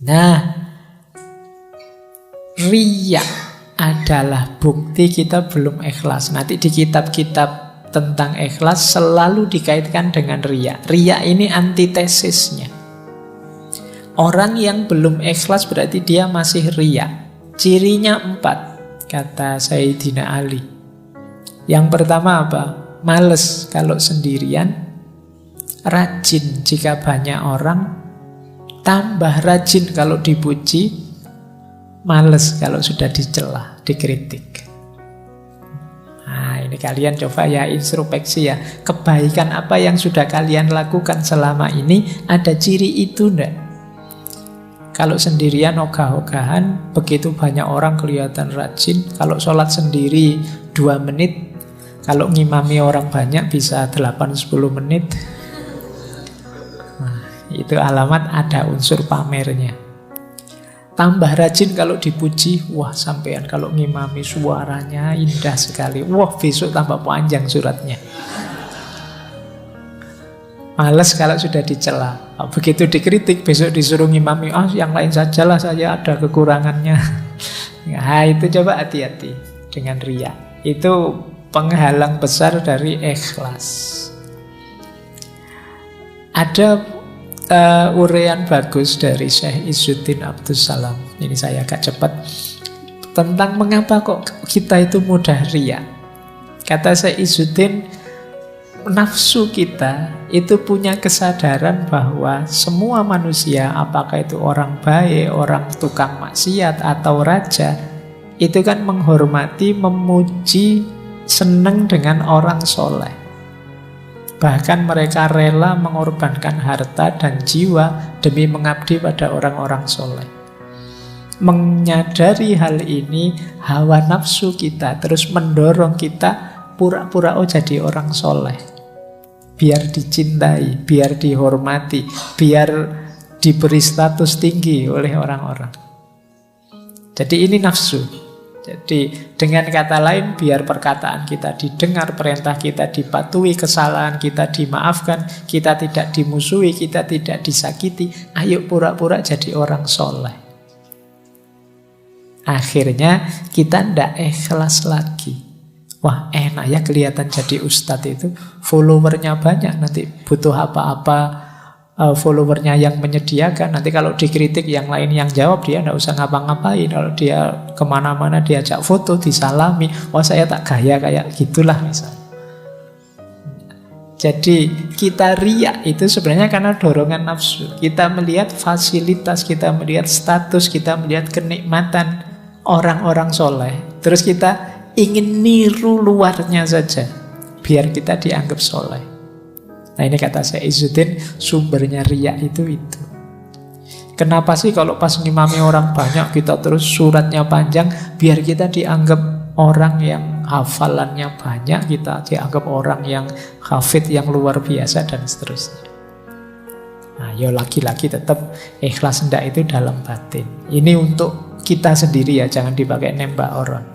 Nah, riya adalah bukti kita belum ikhlas. Nanti di kitab-kitab tentang ikhlas selalu dikaitkan dengan riya. Riya ini antitesisnya. Orang yang belum ikhlas berarti dia masih riya. Cirinya 4, kata Sayyidina Ali. Yang pertama apa? Males kalau sendirian, rajin jika banyak orang, tambah rajin kalau dipuji, males kalau sudah dicela, dikritik. Nah, ini kalian coba ya introspeksi ya. Kebaikan apa yang sudah kalian lakukan selama ini, ada ciri itu enggak? Kalau sendirian ogah-ogahan, begitu banyak orang kelihatan rajin. Kalau sholat sendiri 2 menit, kalau ngimami orang banyak bisa 8-10 menit. Nah, itu alamat ada unsur pamernya. Tambah rajin kalau dipuji, wah sampean kalau ngimami suaranya indah sekali. Wah besok tambah panjang suratnya. Males kalau sudah dicela. Begitu dikritik, besok disuruh ngimami, yang lain sajalah, saya ada kekurangannya. Nah itu coba hati-hati dengan riya. Itu penghalang besar dari ikhlas. Ada uraian bagus dari Syekh Izzuddin Abdussalam. Ini saya agak cepat. Tentang mengapa kok kita itu mudah riya. Kata Syekh Izzuddin, nafsu kita itu punya kesadaran bahwa semua manusia, apakah itu orang baik, orang tukang maksiat atau raja, itu kan menghormati, memuji, senang dengan orang soleh. Bahkan mereka rela mengorbankan harta dan jiwa demi mengabdi pada orang-orang soleh. Menyadari hal ini, hawa nafsu kita terus mendorong kita pura-pura jadi orang soleh. Biar dicintai, biar dihormati, biar diberi status tinggi oleh orang-orang. Jadi ini nafsu. Jadi dengan kata lain, biar perkataan kita didengar, perintah kita dipatuhi, kesalahan kita dimaafkan, kita tidak dimusuhi, kita tidak disakiti, ayo pura-pura jadi orang soleh. Akhirnya kita tidak ikhlas lagi. Wah enak ya kelihatan jadi ustadz itu, followernya banyak, nanti butuh apa-apa followernya yang menyediakan. Nanti kalau dikritik yang lain yang jawab, dia tidak usah ngapa-ngapain. Kalau dia kemana-mana diajak foto, disalami, wah saya tak gaya kayak gitulah misalnya. Jadi kita riya itu sebenarnya karena dorongan nafsu. Kita melihat fasilitas, kita melihat status, kita melihat kenikmatan orang-orang soleh, terus kita ingin niru luarnya saja biar kita dianggap soleh. Nah ini kata Syekh Izzuddin, sumbernya riya itu. Kenapa sih kalau pas ngimami orang banyak kita terus suratnya panjang, biar kita dianggap orang yang hafalannya banyak, kita dianggap orang yang hafid yang luar biasa dan seterusnya. Nah ya laki-laki tetap ikhlas hendak itu dalam batin. Ini untuk kita sendiri ya, jangan dipakai nembak orang.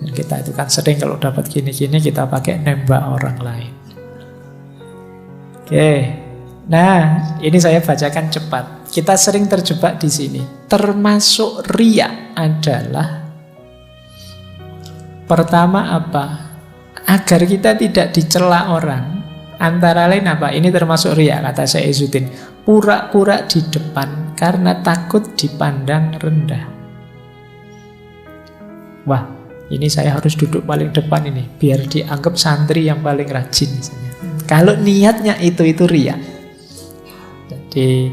Dan kita itu kan sering kalau dapat gini-gini kita pakai nembak orang lain. Oke, nah ini saya bacakan cepat. Kita sering terjebak di sini. Termasuk riya adalah pertama apa? Agar kita tidak dicela orang. Antara lain apa? Ini termasuk riya kata Syekh Izzuddin. Pura-pura di depan karena takut dipandang rendah. Wah, ini saya harus duduk paling depan ini biar dianggap santri yang paling rajin misalnya. Kalau niatnya itu riya. Jadi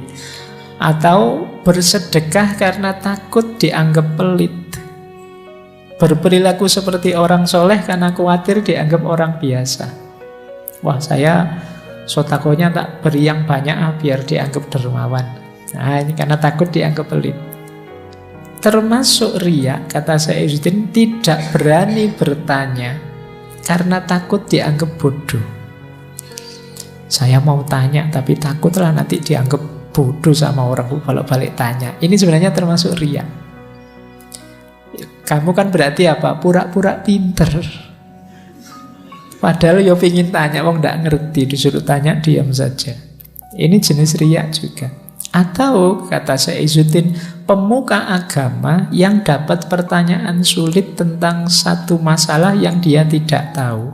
atau bersedekah karena takut dianggap pelit. Berperilaku seperti orang soleh karena khawatir dianggap orang biasa. Wah saya sotakonya tak beri yang banyak biar dianggap dermawan. Nah ini karena takut dianggap pelit. Termasuk riya, kata Syekh Izzuddin, tidak berani bertanya karena takut dianggap bodoh. Saya mau tanya tapi takutlah nanti dianggap bodoh sama orang balik-balik tanya. Ini sebenarnya termasuk riya. Kamu kan berarti apa? Pura-pura pinter. Padahal yo pingin tanya, wong ndak ngerti, disuruh tanya diam saja. Ini jenis riya juga. Atau kata Syekh Izzuddin, pemuka agama yang dapat pertanyaan sulit tentang satu masalah yang dia tidak tahu,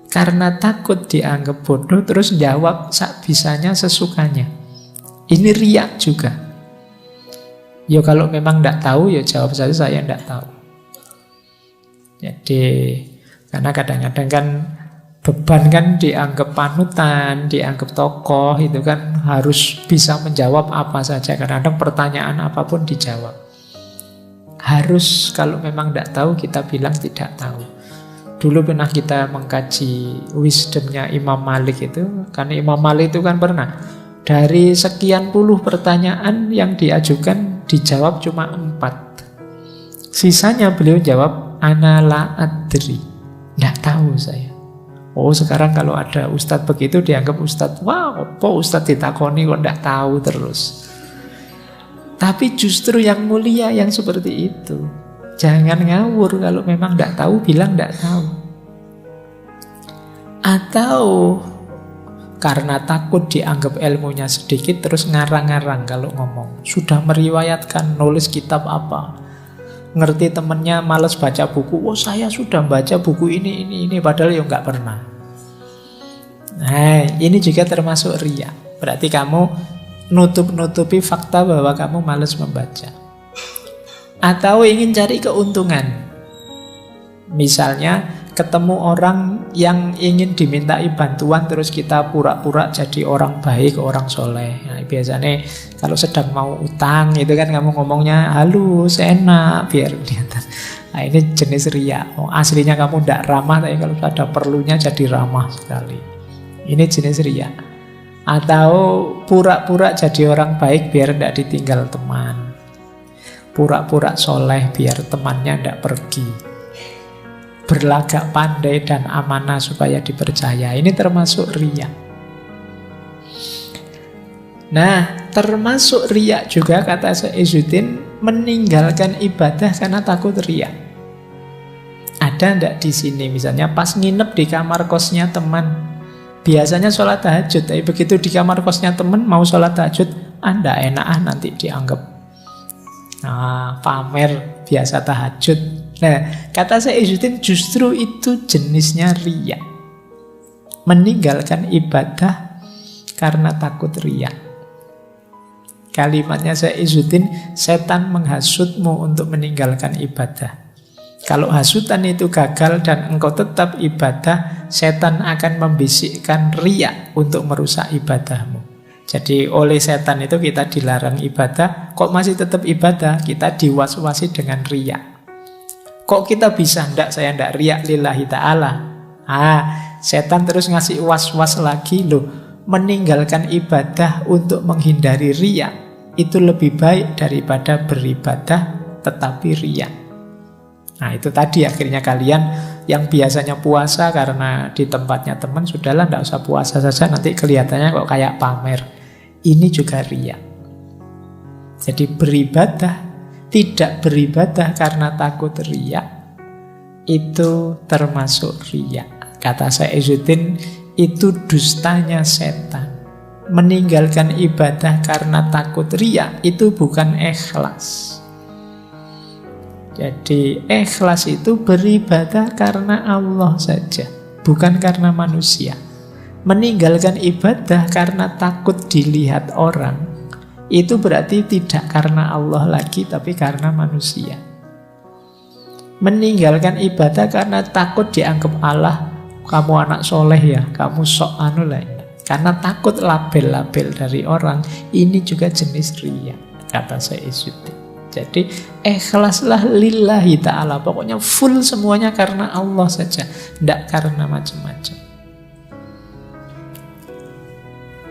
karena takut dianggap bodoh terus jawab sak bisanya sesukanya. Ini riak juga. Ya kalau memang tidak tahu ya jawab saja saya tidak tahu. Jadi karena kadang-kadang kan beban kan dianggap panutan, dianggap tokoh, itu kan harus bisa menjawab apa saja. Kadang-kadang pertanyaan apapun dijawab. Harus kalau memang tidak tahu kita bilang tidak tahu. Dulu pernah kita mengkaji wisdomnya Imam Malik itu. Karena Imam Malik itu kan pernah dari sekian puluh pertanyaan yang diajukan dijawab cuma 4. Sisanya beliau jawab ana la adri. Tidak tahu saya. Oh sekarang kalau ada ustadz begitu dianggap ustadz, wah apa ustadz ditakoni kok tidak tahu terus. Tapi justru yang mulia yang seperti itu. Jangan ngawur, kalau memang tidak tahu bilang tidak tahu. Atau karena takut dianggap ilmunya sedikit terus ngarang-ngarang kalau ngomong. Sudah meriwayatkan nulis kitab apa, ngerti temennya males baca buku, oh saya sudah baca buku ini, padahal ya nggak pernah. Nah ini juga termasuk riya. Berarti kamu nutup-nutupi fakta bahwa kamu males membaca. Atau ingin cari keuntungan. Misalnya ketemu orang yang ingin dimintai bantuan terus kita pura-pura jadi orang baik, orang soleh. Nah, biasanya kalau sedang mau utang itu kan kamu ngomongnya halus, enak, biar kelihatan. Nah ini jenis riya. Oh, aslinya kamu tidak ramah, tapi kalau ada perlunya jadi ramah sekali. Ini jenis riya. Atau pura-pura jadi orang baik biar tidak ditinggal teman. Pura-pura soleh biar temannya tidak pergi. Berlagak pandai dan amanah supaya dipercaya. Ini termasuk riya. Nah, termasuk riya juga kata Syekh Izzuddin meninggalkan ibadah karena takut riya. Ada ndak di sini misalnya pas nginep di kamar kosnya teman, biasanya sholat tahajud, tapi begitu di kamar kosnya teman mau sholat tahajud, Anda enak nanti dianggap pamer biasa tahajud. Nah, kata Syekh Izzuddin justru itu jenisnya riya. Meninggalkan ibadah karena takut riya. Kalimatnya Syekh Izzuddin, setan menghasutmu untuk meninggalkan ibadah. Kalau hasutan itu gagal dan engkau tetap ibadah, setan akan membisikkan riya untuk merusak ibadahmu. Jadi oleh setan itu kita dilarang ibadah, kok masih tetap ibadah, kita diwas-wasi dengan riya. Kok kita bisa? Ndak, saya ndak riya lillahi ta'ala. Setan terus ngasih was-was lagi loh. Meninggalkan ibadah untuk menghindari riya itu lebih baik daripada beribadah tetapi riya. Nah itu tadi akhirnya kalian yang biasanya puasa karena di tempatnya teman, sudahlah ndak usah puasa saja, nanti kelihatannya kok kayak pamer. Ini juga riya. Jadi beribadah, tidak beribadah karena takut riya, itu termasuk riya. Kata Syekh Izzuddin, itu dustanya setan. Meninggalkan ibadah karena takut riya itu bukan ikhlas. Jadi ikhlas itu beribadah karena Allah saja, bukan karena manusia. Meninggalkan ibadah karena takut dilihat orang, itu berarti tidak karena Allah lagi, tapi karena manusia. Meninggalkan ibadah karena takut dianggap Allah, kamu anak soleh ya, kamu sok anu lah, karena takut label-label dari orang, ini juga jenis riya, kata Syekh Izzuddin. Jadi ikhlaslah lillahi ta'ala, pokoknya full semuanya karena Allah saja, tidak karena macam-macam.